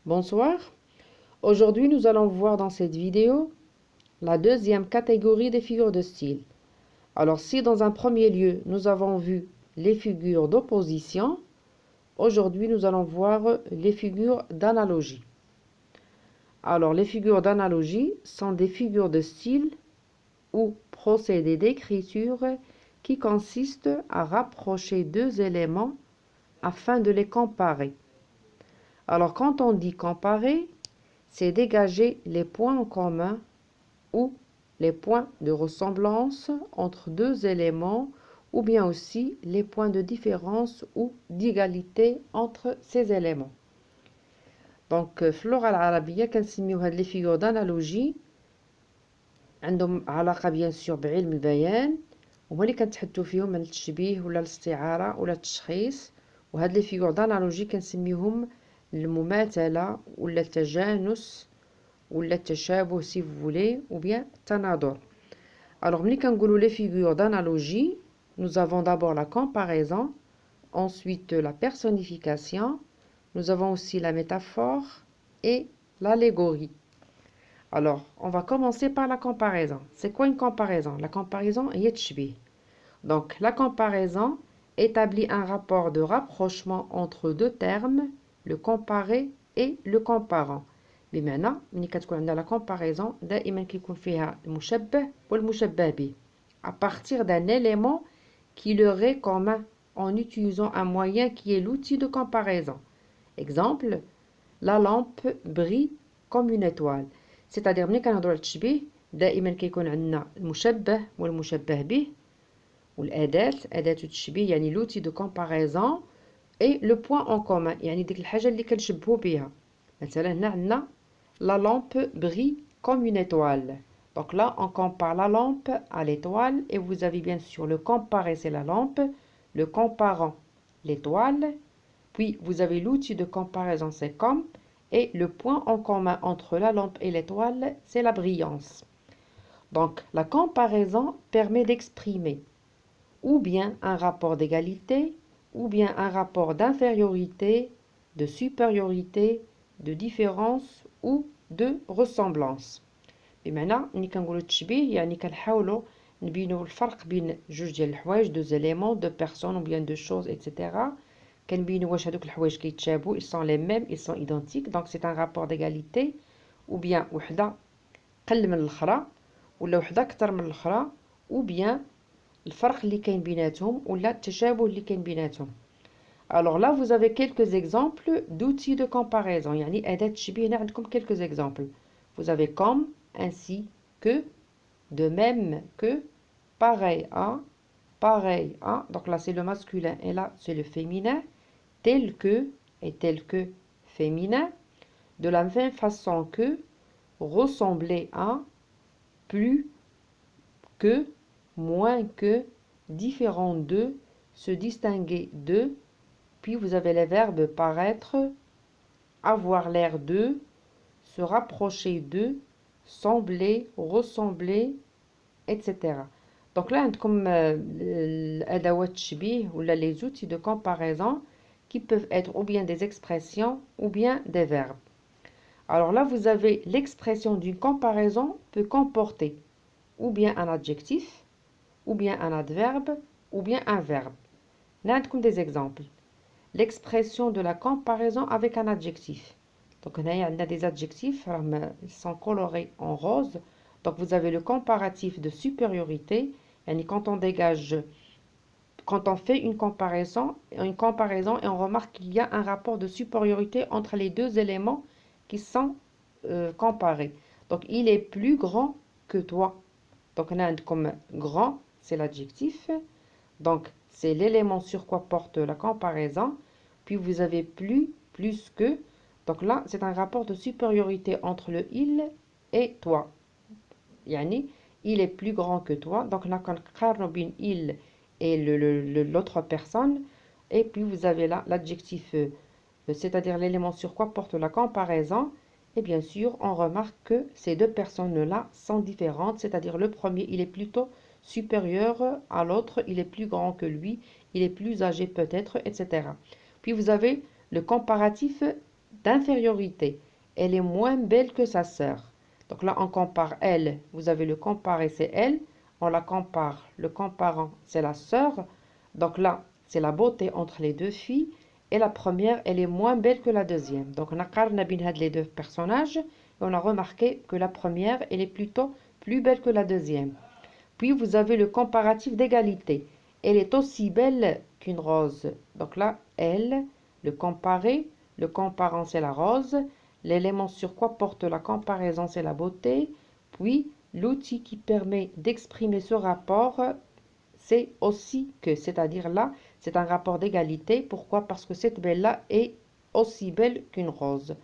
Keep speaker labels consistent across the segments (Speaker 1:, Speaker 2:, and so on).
Speaker 1: Bonsoir. Aujourd'hui, nous allons voir dans cette vidéo la deuxième catégorie des figures de style. Alors, si dans un premier lieu, nous avons vu les figures d'opposition, aujourd'hui, nous allons voir les figures d'analogie. Alors, les figures d'analogie sont des figures de style ou procédés d'écriture qui consistent à rapprocher deux éléments afin de les comparer. Alors, quand on dit comparer, c'est dégager les points en commun ou les points de ressemblance entre deux éléments ou bien aussi les points de différence ou d'égalité entre ces éléments. Donc, في اللغة العربية كنسميو هاد لي فيغور d'analogie عندهم علاقة bien sûr بعلم البيان وهما اللي كنتحدثوا فيهم عن التشبيه ولا الاستعارة ولا التشخيص وهاد لي فيغور d'analogie كنسميوهم المماثلة ولا التجانس ولا التشابه si vous voulez ou bien التناظر. Alors ملي كنقولوا les figures d'analogie, nous avons d'abord la comparaison, ensuite la personnification, nous avons aussi la métaphore et l'allégorie. Alors, on va commencer par la comparaison. C'est quoi une comparaison? La comparaison est التشبيه. Donc, la comparaison établit un rapport de rapprochement entre deux termes, le comparé et le comparant. بمعنى ملي كتكون عندنا la comparaison دائما كيكون فيها المشبه والمشبه به à partir d'un élément qui leur est commun en utilisant un moyen qui est l'outil de comparaison. Exemple, la lampe brille comme une étoile. C'est-à-dire ملي كنهضروا على التشبيه دائما كيكون عندنا المشبه والمشبه به والأداة أداة التشبيه يعني l'outil de comparaison et le point en commun يعني ديك الحاجة اللي كنشبهوا بها. مثلا هنا عندنا la lampe brille comme une étoile. Donc là, on compare la lampe à l'étoile et vous avez bien sûr le comparé, c'est la lampe, le comparant, l'étoile. Puis vous avez l'outil de comparaison, c'est comme, et le point en commun entre la lampe et l'étoile, c'est la brillance. Donc la comparaison permet d'exprimer ou bien un rapport d'égalité, ou bien un rapport d'infériorité, de supériorité, de différence ou de ressemblance. بمعنى ملي كنقولوا التشبيه يعني كنحاولوا نبينوا الفرق بين جوج ديال الحوايج deux éléments deux personnes ou bien deux choses etc. كنبينوا واش هذوك الحوايج كيتشابهوا ils sont les mêmes ils sont identiques donc c'est un rapport d'égalité ou bien وحده قل من الاخرى ولا وحده اكثر من الاخرى ou bien الفرق اللي كاين بيناتهم ولا التشابه اللي كاين بيناتهم. Alors là, vous avez quelques exemples d'outils de comparaison. يعني أداة تشبيه هنا عندكم quelques exemples. Vous avez comme, ainsi, que, de même que, pareil à, pareil à. Donc là, c'est le masculin et là, c'est le féminin. Tel que et tel que féminin. De la même façon que, ressembler à, plus que, moins que, différent de, se distinguer de. Puis vous avez les verbes paraître, avoir l'air de, se rapprocher de, sembler, ressembler, etc. Donc là, comme l'adawat tshbih ou les outils de comparaison qui peuvent être ou bien des expressions ou bien des verbes. Alors là, vous avez l'expression d'une comparaison peut comporter ou bien un adjectif, ou bien un adverbe, ou bien un verbe. Là, comme des exemples. L'expression de la comparaison avec un adjectif. Donc, on a des adjectifs, ils sont colorés en rose. Donc, vous avez le comparatif de supériorité. Et quand on fait une comparaison et on remarque qu'il y a un rapport de supériorité entre les deux éléments qui sont comparés. Donc, il est plus grand que toi. Donc, on a comme grand, c'est l'adjectif. Donc, c'est l'élément sur quoi porte la comparaison. Puis vous avez plus que. Donc là, c'est un rapport de supériorité entre le il et toi. Yani, il est plus grand que toi. Donc là, quand on il et l'autre personne. Et puis vous avez là l'adjectif, c'est-à-dire l'élément sur quoi porte la comparaison. Et bien sûr, on remarque que ces deux personnes-là sont différentes. C'est-à-dire le premier, il est plutôt supérieur à l'autre, il est plus grand que lui, il est plus âgé peut-être, etc. Puis vous avez le comparatif d'infériorité. Elle est moins belle que sa sœur. Donc là, on compare elle. Vous avez le comparé, c'est elle. On la compare. Le comparant, c'est la sœur. Donc là, c'est la beauté entre les deux filles. Et la première, elle est moins belle que la deuxième. Donc on a qarna bin les deux personnages. Et on a remarqué que la première, elle est plutôt plus belle que la deuxième. Puis vous avez le comparatif d'égalité. Elle est aussi belle qu'une rose. Donc là, elle, le comparé, le comparant, c'est la rose. L'élément sur quoi porte la comparaison, c'est la beauté. Puis, l'outil qui permet d'exprimer ce rapport, c'est aussi que, c'est-à-dire là, c'est un rapport d'égalité. Pourquoi? Parce que cette belle-là est aussi belle qu'une rose.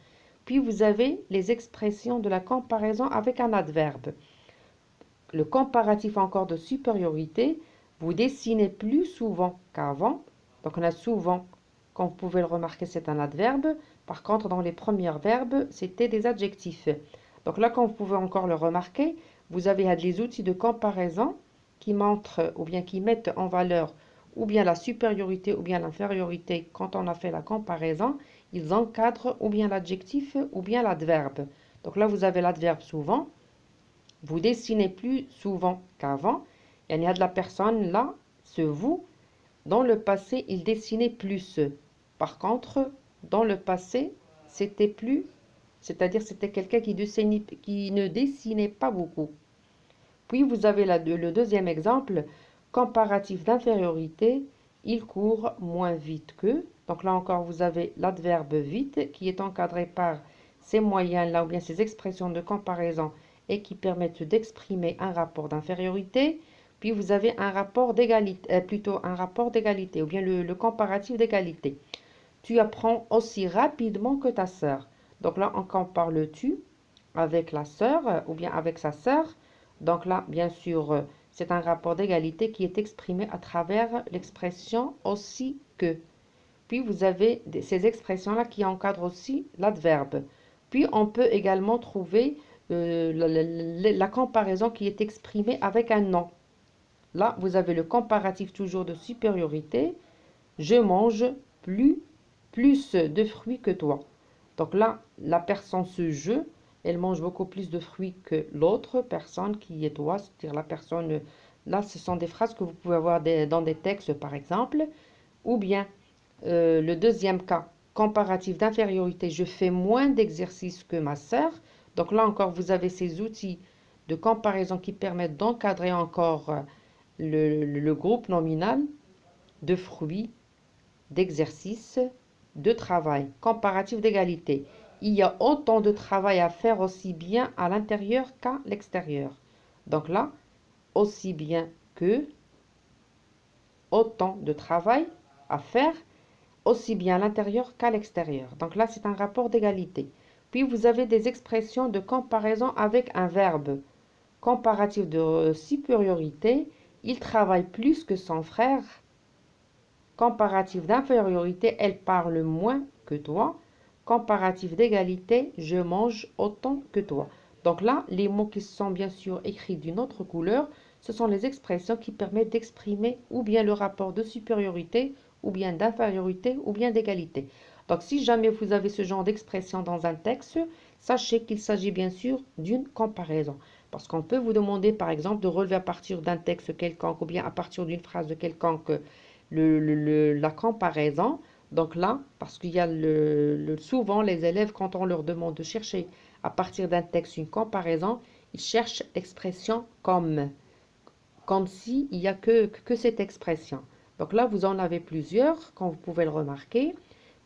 Speaker 1: Puis, vous avez les expressions de la comparaison avec un adverbe. Le comparatif encore de supériorité, vous dessinez plus souvent qu'avant. Donc on a souvent, comme vous pouvez le remarquer, c'est un adverbe. Par contre, dans les premiers verbes, c'était des adjectifs. Donc là, comme vous pouvez encore le remarquer, vous avez les outils de comparaison qui montrent ou bien qui mettent en valeur ou bien la supériorité ou bien l'infériorité quand on a fait la comparaison. Ils encadrent ou bien l'adjectif ou bien l'adverbe. Donc là, vous avez l'adverbe souvent. Vous dessinez plus souvent qu'avant. Il y a de la personne là, ce vous. Dans le passé, il dessinait plus. Par contre, dans le passé, c'était plus, c'est-à-dire c'était quelqu'un qui ne dessinait pas beaucoup. Puis vous avez le deuxième exemple, comparatif d'infériorité, il court moins vite que. Donc là encore, vous avez l'adverbe vite qui est encadré par ces moyens-là ou bien ces expressions de comparaison et qui permettent d'exprimer un rapport d'infériorité. Puis vous avez un rapport d'égalité, plutôt un rapport d'égalité ou bien le comparatif d'égalité. Tu apprends aussi rapidement que ta sœur. Donc là, on compare le tu avec la sœur ou bien avec sa sœur. Donc là, bien sûr, c'est un rapport d'égalité qui est exprimé à travers l'expression aussi que. Puis vous avez ces expressions-là qui encadrent aussi l'adverbe. Puis on peut également trouver la comparaison qui est exprimée avec un nom. Là, vous avez le comparatif toujours de supériorité. Je mange plus de fruits que toi. Donc là, la personne se je, elle mange beaucoup plus de fruits que l'autre personne qui est toi, c'est-à-dire la personne. Là, ce sont des phrases que vous pouvez avoir dans des textes, par exemple. Ou bien, le deuxième cas, comparatif d'infériorité, je fais moins d'exercices que ma sœur. Donc là encore, vous avez ces outils de comparaison qui permettent d'encadrer encore le groupe nominal de fruits, d'exercices, de travail, comparatif d'égalité. Il y a autant de travail à faire aussi bien à l'intérieur qu'à l'extérieur. Donc là, aussi bien que, autant de travail à faire, aussi bien à l'intérieur qu'à l'extérieur. Donc là, c'est un rapport d'égalité. Puis vous avez des expressions de comparaison avec un verbe. Comparatif de supériorité, il travaille plus que son frère. Comparatif d'infériorité, elle parle moins que toi. Comparatif d'égalité, je mange autant que toi. Donc là, les mots qui sont bien sûr écrits d'une autre couleur, ce sont les expressions qui permettent d'exprimer ou bien le rapport de supériorité, ou bien d'infériorité, ou bien d'égalité. Donc si jamais vous avez ce genre d'expression dans un texte, sachez qu'il s'agit bien sûr d'une comparaison. Parce qu'on peut vous demander par exemple de relever à partir d'un texte quelconque ou bien à partir d'une phrase de quelconque la comparaison. Donc là, parce qu'il y a souvent les élèves, quand on leur demande de chercher à partir d'un texte une comparaison, ils cherchent l'expression comme s'il n'y a que cette expression. Donc là, vous en avez plusieurs, comme vous pouvez le remarquer.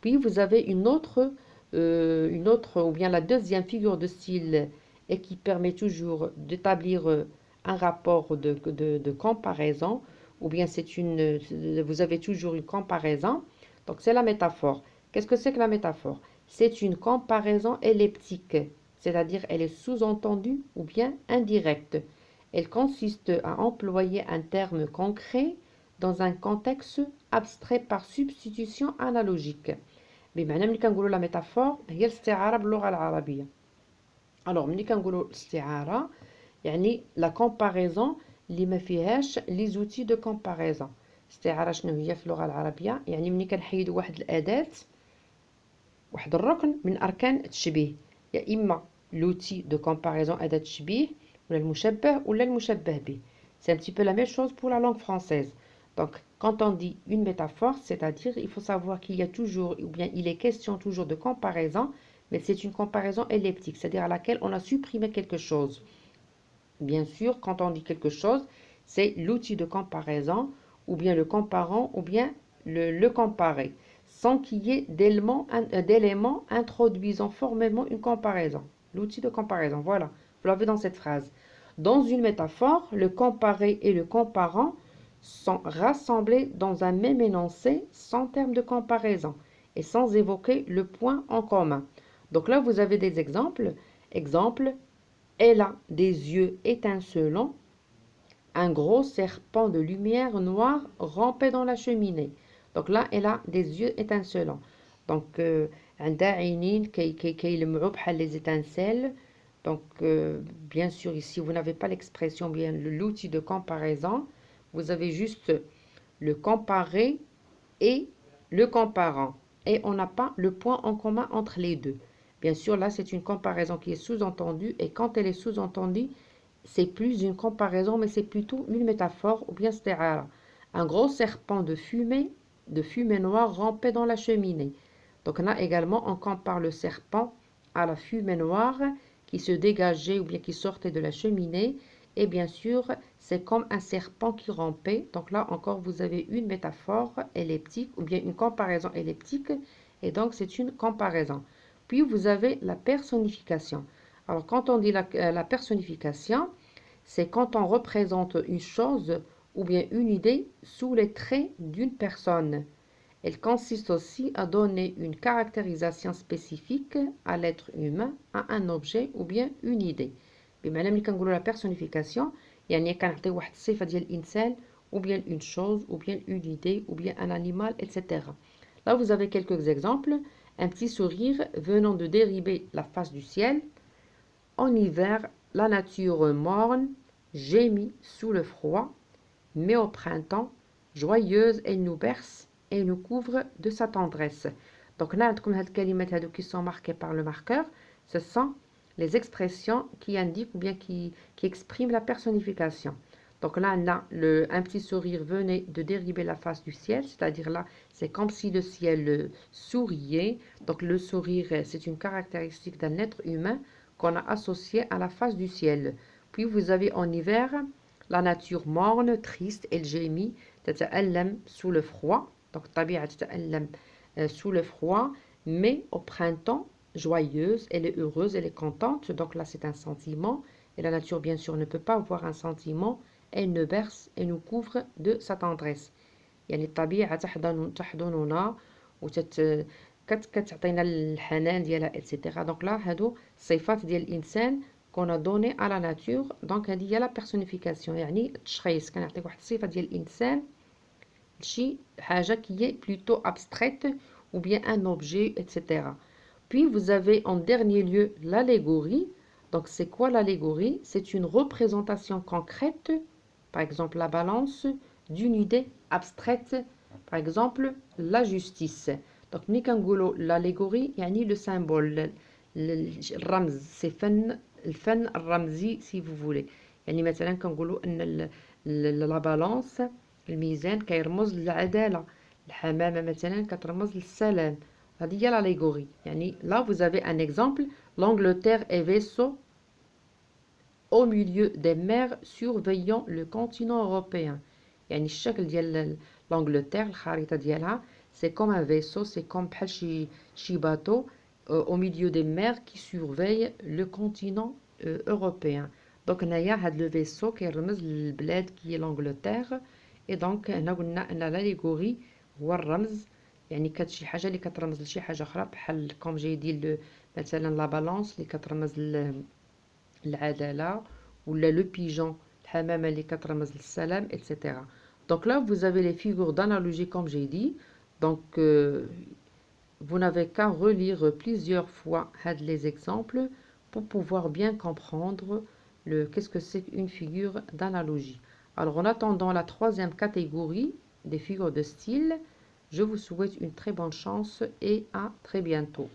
Speaker 1: Puis vous avez une autre, ou bien la deuxième figure de style, et qui permet toujours d'établir un rapport de comparaison, ou bien vous avez toujours une comparaison. Donc c'est la métaphore. Qu'est-ce que c'est que la métaphore? C'est une comparaison elliptique, c'est-à-dire elle est sous-entendue ou bien indirecte. Elle consiste à employer un terme concret dans un contexte abstrait par substitution analogique. بمعنى ملي كنقولوا لا ميتافور هي الاستعارة باللغة العربية. alors ملي كنقولوا الاستعارة يعني لا كومباريزون اللي ما فيهاش لي زوتي دو كومباريزون. استعارة شنو هي في اللغة العربية؟ يعني ملي كنحيدوا واحد الأداة واحد الركن من أركان التشبيه، يا إما l'outil de comparaison أداة التشبيه ولا المشبه ولا المشبه به. C'est un petit peu la même chose pour la langue française. Donc, quand on dit une métaphore, c'est-à-dire il faut savoir qu'il y a toujours, ou bien il est question toujours de comparaison, mais c'est une comparaison elliptique, c'est-à-dire à laquelle on a supprimé quelque chose. Bien sûr, quand on dit quelque chose, c'est l'outil de comparaison, ou bien le comparant, ou bien le comparer, sans qu'il y ait d'éléments introduisant formellement une comparaison. L'outil de comparaison, voilà, vous l'avez dans cette phrase. Dans une métaphore, le comparé et le comparant sont rassemblés dans un même énoncé sans terme de comparaison et sans évoquer le point en commun. Donc là, vous avez des exemples. Exemple, elle a des yeux étincelants. Un gros serpent de lumière noire rampait dans la cheminée. Donc là, elle a des yeux étincelants. Donc, عندها عينين كيلمعوا بحال les étincelles. Donc, bien sûr, ici, vous n'avez pas l'expression, bien l'outil de comparaison. Vous avez juste le comparé et le comparant. Et on n'a pas le point en commun entre les deux. Bien sûr, là, c'est une comparaison qui est sous-entendue. Et quand elle est sous-entendue, c'est plus une comparaison, mais c'est plutôt une métaphore ou bien sti'ara. Un gros serpent de fumée noire rampait dans la cheminée. Donc là également, on compare le serpent à la fumée noire qui se dégageait ou bien qui sortait de la cheminée. Et bien sûr, c'est comme un serpent qui rampait. Donc là encore, vous avez une métaphore elliptique ou bien une comparaison elliptique. Et donc, c'est une comparaison. Puis, vous avez la personnification. Alors, quand on dit la personnification, c'est quand on représente une chose ou bien une idée sous les traits d'une personne. Elle consiste aussi à donner une caractérisation spécifique à l'être humain, à un objet ou bien une idée. بمعنى ملي كنقولوا la personnification يعني كنعطيو واحد الصفة ديال الإنسان ou bien une chose ou bien une idée ou bien un animal, etc. Là, vous avez quelques exemples. Un petit sourire venant de dériver la face du ciel. En hiver, la nature morne gémit sous le froid, mais au printemps, joyeuse, elle nous berce et nous couvre de sa tendresse. Donc là, comme هاد الكلمات هادو qui sont marquées par le marqueur, ce sont les expressions qui indiquent ou bien qui expriment la personnification. Donc là, on a un petit sourire venait de dériver la face du ciel, c'est-à-dire là, c'est comme si le ciel souriait. Donc le sourire, c'est une caractéristique d'un être humain qu'on a associé à la face du ciel. Puis vous avez en hiver, la nature morne, triste, elle gémit, تتألم sous le froid. Donc طبيعة تتألم sous le froid, mais au printemps, joyeuse, elle est heureuse, elle est contente. Donc là, c'est un sentiment. Et la nature, bien sûr, ne peut pas avoir un sentiment. Elle nous berce et nous couvre de sa tendresse. يعني الطبيعة تحضننا كتعطينا الحنان ديالها etc. Donc là, هادو صفات ديال الإنسان qu'on a donné à la nature. Donc هذه هي la personnification يعني التشخيص كنعطيك واحد الصفة ديال الإنسان لشي حاجة qui est plutôt abstraite ou bien un objet etc. Puis vous avez en dernier lieu l'allégorie. Donc c'est quoi l'allégorie? C'est une représentation concrète, par exemple la balance, d'une idée abstraite, par exemple la justice. Donc ملي كنقولوا l'allégorie يعني le symbole الرمز c'est الفن الرمزي si vous voulez. يعني مثلا كنقولوا ان la balance الميزان كيرمز للعدالة، الحمامة مثلا كترمز للسلام. هذه هي l'allégorie. يعني là vous avez un exemple, l'Angleterre est vaisseau au milieu des mers surveillant le continent européen. يعني الشكل ديال l'Angleterre الخريطة ديالها c'est comme un vaisseau, c'est comme بحال شي bateau au milieu des mers qui surveille le continent européen. Donc هنايا هاد le vaisseau كيرمز للبلاد qui est l'Angleterre. et donc هنا قلنا ان l'allégorie هو الرمز، يعني شي حاجه اللي كترمز لشي حاجه اخرى بحال كوم جاي ديال مثلا لا بالانس اللي كترمز للعداله، ولا لو بيجون الحمامه اللي كترمز للسلام etc. Donc là vous avez les figures d'analogie comme j'ai dit. Donc vous n'avez qu'à relire plusieurs fois les exemples pour pouvoir bien comprendre qu'est-ce que c'est une figure d'analogie. Alors en attendant la troisième catégorie des figures de style, Je vous souhaite une très bonne chance et à très bientôt.